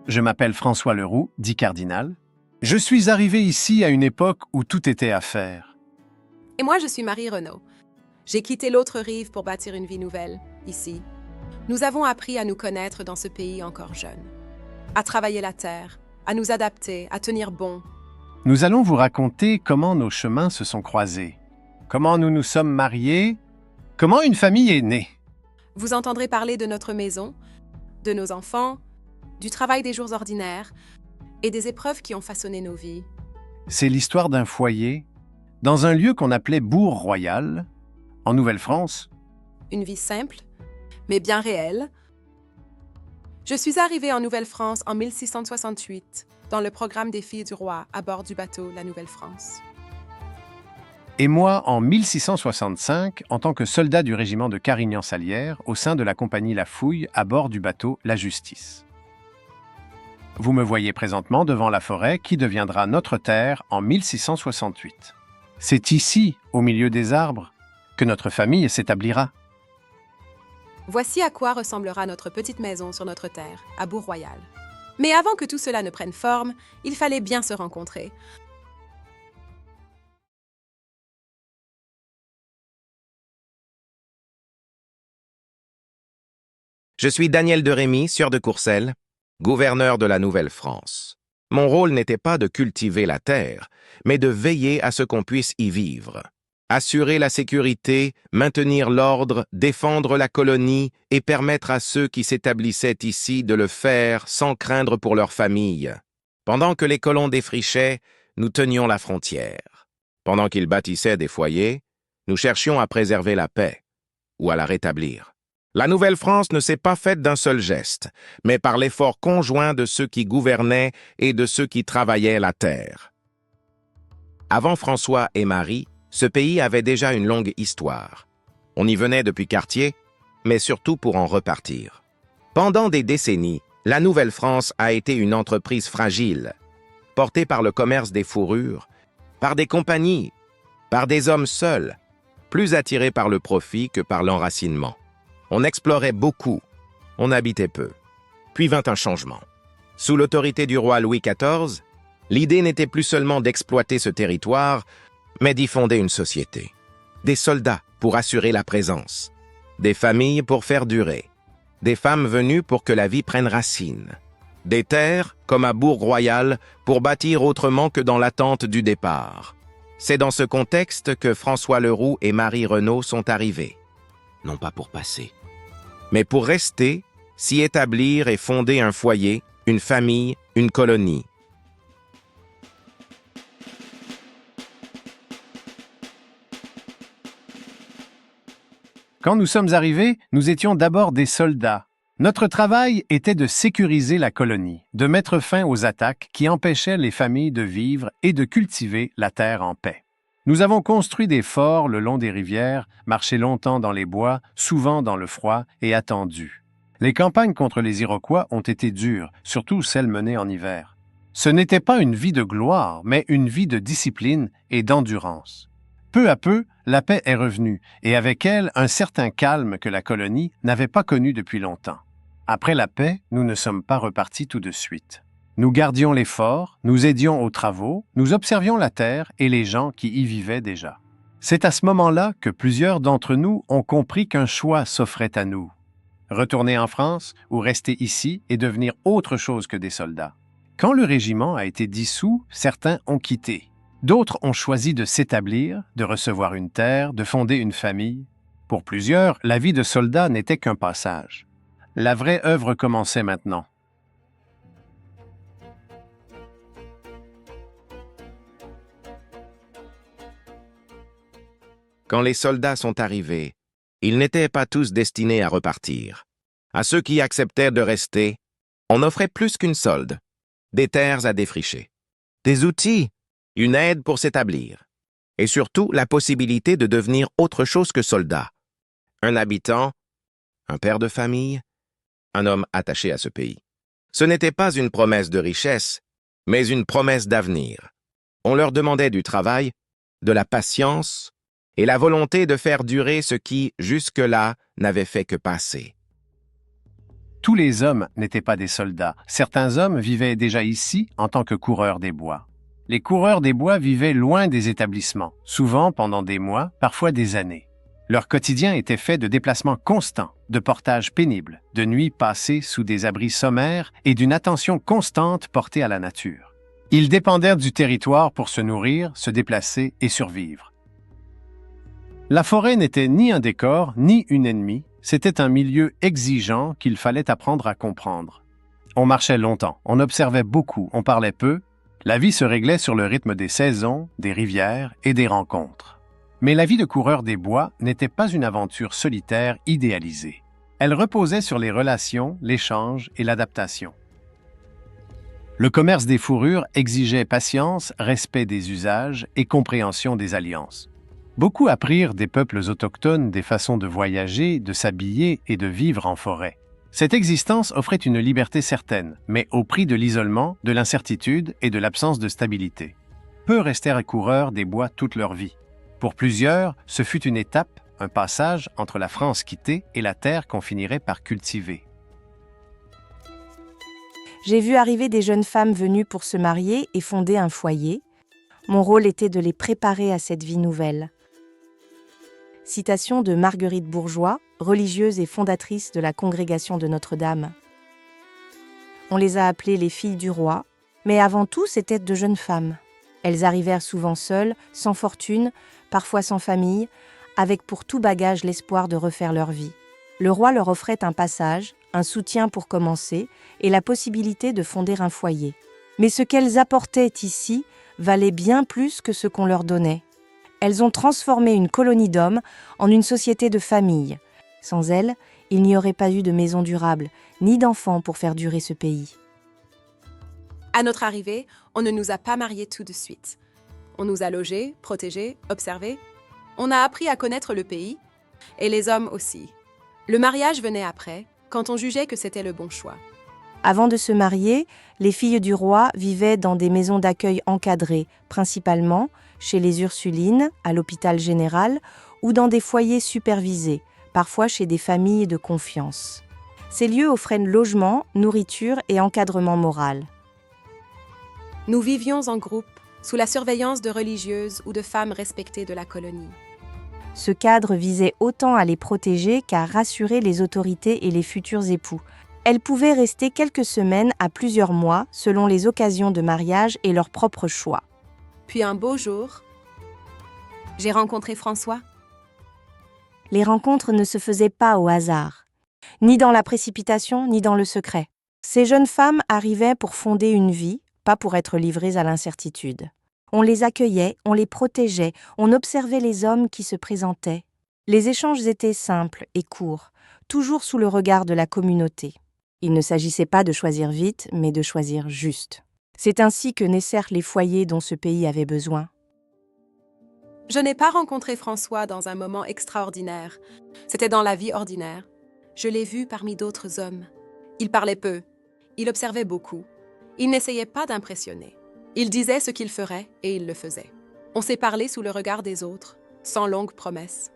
Je m'appelle François Leroux, dit Cardinal. Je suis arrivé ici à une époque où tout était à faire. Et moi, je suis Marie Renaud. J'ai quitté l'autre rive pour bâtir une vie nouvelle, ici. Nous avons appris à nous connaître dans ce pays encore jeune, à travailler la terre, à nous adapter, à tenir bon. Nous allons vous raconter comment nos chemins se sont croisés, comment nous nous sommes mariés, comment une famille est née. Vous entendrez parler de notre maison, de nos enfants, du travail des jours ordinaires et des épreuves qui ont façonné nos vies. C'est l'histoire d'un foyer, dans un lieu qu'on appelait Bourg-Royal, en Nouvelle-France. Une vie simple, mais bien réelle. Je suis arrivée en Nouvelle-France en 1668, dans le programme des filles du roi à bord du bateau La Nouvelle-France. Et moi en 1665 en tant que soldat du régiment de Carignan-Salière au sein de la compagnie La Fouille à bord du bateau La Justice. Vous me voyez présentement devant la forêt qui deviendra notre terre en 1668. C'est ici, au milieu des arbres, que notre famille s'établira. Voici à quoi ressemblera notre petite maison sur notre terre, à Bourg-Royal. Mais avant que tout cela ne prenne forme, il fallait bien se rencontrer. Je suis Daniel de Rémy, sieur de Courcelles, gouverneur de la Nouvelle-France. Mon rôle n'était pas de cultiver la terre, mais de veiller à ce qu'on puisse y vivre. Assurer la sécurité, maintenir l'ordre, défendre la colonie et permettre à ceux qui s'établissaient ici de le faire sans craindre pour leur famille. Pendant que les colons défrichaient, nous tenions la frontière. Pendant qu'ils bâtissaient des foyers, nous cherchions à préserver la paix ou à la rétablir. La Nouvelle-France ne s'est pas faite d'un seul geste, mais par l'effort conjoint de ceux qui gouvernaient et de ceux qui travaillaient la terre. Avant François et Marie, ce pays avait déjà une longue histoire. On y venait depuis Cartier, mais surtout pour en repartir. Pendant des décennies, la Nouvelle-France a été une entreprise fragile, portée par le commerce des fourrures, par des compagnies, par des hommes seuls, plus attirés par le profit que par l'enracinement. On explorait beaucoup, on habitait peu. Puis vint un changement. Sous l'autorité du roi Louis XIV, l'idée n'était plus seulement d'exploiter ce territoire, mais d'y fonder une société. Des soldats pour assurer la présence, des familles pour faire durer, des femmes venues pour que la vie prenne racine, des terres, comme à Bourg-Royal, pour bâtir autrement que dans l'attente du départ. C'est dans ce contexte que François Leroux et Marie Renaud sont arrivés. Non pas pour passer, mais pour rester, s'y établir et fonder un foyer, une famille, une colonie. Quand nous sommes arrivés, nous étions d'abord des soldats. Notre travail était de sécuriser la colonie, de mettre fin aux attaques qui empêchaient les familles de vivre et de cultiver la terre en paix. Nous avons construit des forts le long des rivières, marché longtemps dans les bois, souvent dans le froid, et attendu. Les campagnes contre les Iroquois ont été dures, surtout celles menées en hiver. Ce n'était pas une vie de gloire, mais une vie de discipline et d'endurance. Peu à peu, la paix est revenue, et avec elle, un certain calme que la colonie n'avait pas connu depuis longtemps. Après la paix, nous ne sommes pas repartis tout de suite. Nous gardions les forts, nous aidions aux travaux, nous observions la terre et les gens qui y vivaient déjà. C'est à ce moment-là que plusieurs d'entre nous ont compris qu'un choix s'offrait à nous. Retourner en France ou rester ici et devenir autre chose que des soldats. Quand le régiment a été dissous, certains ont quitté. D'autres ont choisi de s'établir, de recevoir une terre, de fonder une famille. Pour plusieurs, la vie de soldat n'était qu'un passage. La vraie œuvre commençait maintenant. Quand les soldats sont arrivés, ils n'étaient pas tous destinés à repartir. À ceux qui acceptèrent de rester, on offrait plus qu'une solde, des terres à défricher, des outils, une aide pour s'établir, et surtout la possibilité de devenir autre chose que soldat. Un habitant, un père de famille, un homme attaché à ce pays. Ce n'était pas une promesse de richesse, mais une promesse d'avenir. On leur demandait du travail, de la patience et la volonté de faire durer ce qui, jusque-là, n'avait fait que passer. Tous les hommes n'étaient pas des soldats. Certains hommes vivaient déjà ici en tant que coureurs des bois. Les coureurs des bois vivaient loin des établissements, souvent pendant des mois, parfois des années. Leur quotidien était fait de déplacements constants, de portages pénibles, de nuits passées sous des abris sommaires et d'une attention constante portée à la nature. Ils dépendaient du territoire pour se nourrir, se déplacer et survivre. La forêt n'était ni un décor, ni une ennemie, c'était un milieu exigeant qu'il fallait apprendre à comprendre. On marchait longtemps, on observait beaucoup, on parlait peu. La vie se réglait sur le rythme des saisons, des rivières et des rencontres. Mais la vie de coureur des bois n'était pas une aventure solitaire idéalisée. Elle reposait sur les relations, l'échange et l'adaptation. Le commerce des fourrures exigeait patience, respect des usages et compréhension des alliances. Beaucoup apprirent des peuples autochtones des façons de voyager, de s'habiller et de vivre en forêt. Cette existence offrait une liberté certaine, mais au prix de l'isolement, de l'incertitude et de l'absence de stabilité. Peu restèrent coureurs des bois toute leur vie. Pour plusieurs, ce fut une étape, un passage entre la France quittée et la terre qu'on finirait par cultiver. J'ai vu arriver des jeunes femmes venues pour se marier et fonder un foyer. Mon rôle était de les préparer à cette vie nouvelle. Citation de Marguerite Bourgeois, religieuse et fondatrice de la congrégation de Notre-Dame. On les a appelées les filles du roi, mais avant tout, c'étaient de jeunes femmes. Elles arrivèrent souvent seules, sans fortune, parfois sans famille, avec pour tout bagage l'espoir de refaire leur vie. Le roi leur offrait un passage, un soutien pour commencer et la possibilité de fonder un foyer. Mais ce qu'elles apportaient ici valait bien plus que ce qu'on leur donnait. Elles ont transformé une colonie d'hommes en une société de famille. Sans elles, il n'y aurait pas eu de maison durable, ni d'enfants pour faire durer ce pays. À notre arrivée, on ne nous a pas mariés tout de suite. On nous a logés, protégés, observés. On a appris à connaître le pays, et les hommes aussi. Le mariage venait après, quand on jugeait que c'était le bon choix. Avant de se marier, les filles du roi vivaient dans des maisons d'accueil encadrées, principalement chez les Ursulines, à l'hôpital général, ou dans des foyers supervisés, parfois chez des familles de confiance. Ces lieux offraient logement, nourriture et encadrement moral. Nous vivions en groupe, sous la surveillance de religieuses ou de femmes respectées de la colonie. Ce cadre visait autant à les protéger qu'à rassurer les autorités et les futurs époux. Elles pouvaient rester quelques semaines à plusieurs mois selon les occasions de mariage et leur propre choix. Puis un beau jour, j'ai rencontré François. Les rencontres ne se faisaient pas au hasard, ni dans la précipitation, ni dans le secret. Ces jeunes femmes arrivaient pour fonder une vie, pas pour être livrées à l'incertitude. On les accueillait, on les protégeait, on observait les hommes qui se présentaient. Les échanges étaient simples et courts, toujours sous le regard de la communauté. Il ne s'agissait pas de choisir vite, mais de choisir juste. C'est ainsi que naissèrent les foyers dont ce pays avait besoin. Je n'ai pas rencontré François dans un moment extraordinaire. C'était dans la vie ordinaire. Je l'ai vu parmi d'autres hommes. Il parlait peu. Il observait beaucoup. Il n'essayait pas d'impressionner. Il disait ce qu'il ferait et il le faisait. On s'est parlé sous le regard des autres, sans longues promesses.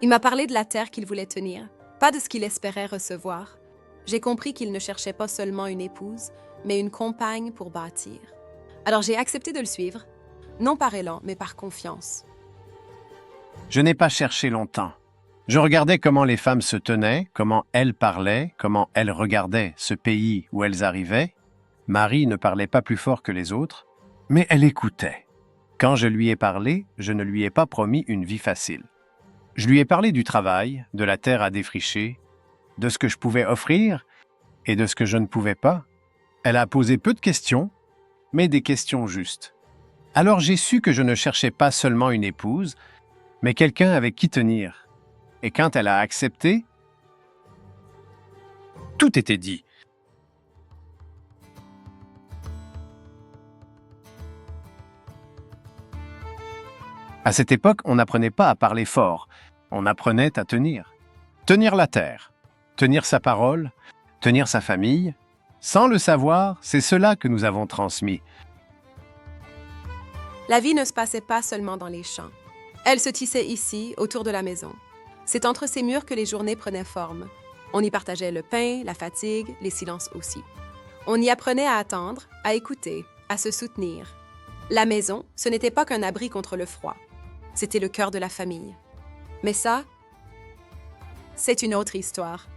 Il m'a parlé de la terre qu'il voulait tenir, pas de ce qu'il espérait recevoir. J'ai compris qu'il ne cherchait pas seulement une épouse, mais une compagne pour bâtir. Alors j'ai accepté de le suivre, non par élan, mais par confiance. Je n'ai pas cherché longtemps. Je regardais comment les femmes se tenaient, comment elles parlaient, comment elles regardaient ce pays où elles arrivaient. Marie ne parlait pas plus fort que les autres, mais elle écoutait. Quand je lui ai parlé, je ne lui ai pas promis une vie facile. Je lui ai parlé du travail, de la terre à défricher, de ce que je pouvais offrir et de ce que je ne pouvais pas. Elle a posé peu de questions, mais des questions justes. Alors j'ai su que je ne cherchais pas seulement une épouse, mais quelqu'un avec qui tenir. Et quand elle a accepté, tout était dit. À cette époque, on n'apprenait pas à parler fort, on apprenait à tenir. Tenir la terre, tenir sa parole, tenir sa famille. Sans le savoir, c'est cela que nous avons transmis. La vie ne se passait pas seulement dans les champs. Elle se tissait ici, autour de la maison. C'est entre ces murs que les journées prenaient forme. On y partageait le pain, la fatigue, les silences aussi. On y apprenait à attendre, à écouter, à se soutenir. La maison, ce n'était pas qu'un abri contre le froid. C'était le cœur de la famille. Mais ça, c'est une autre histoire.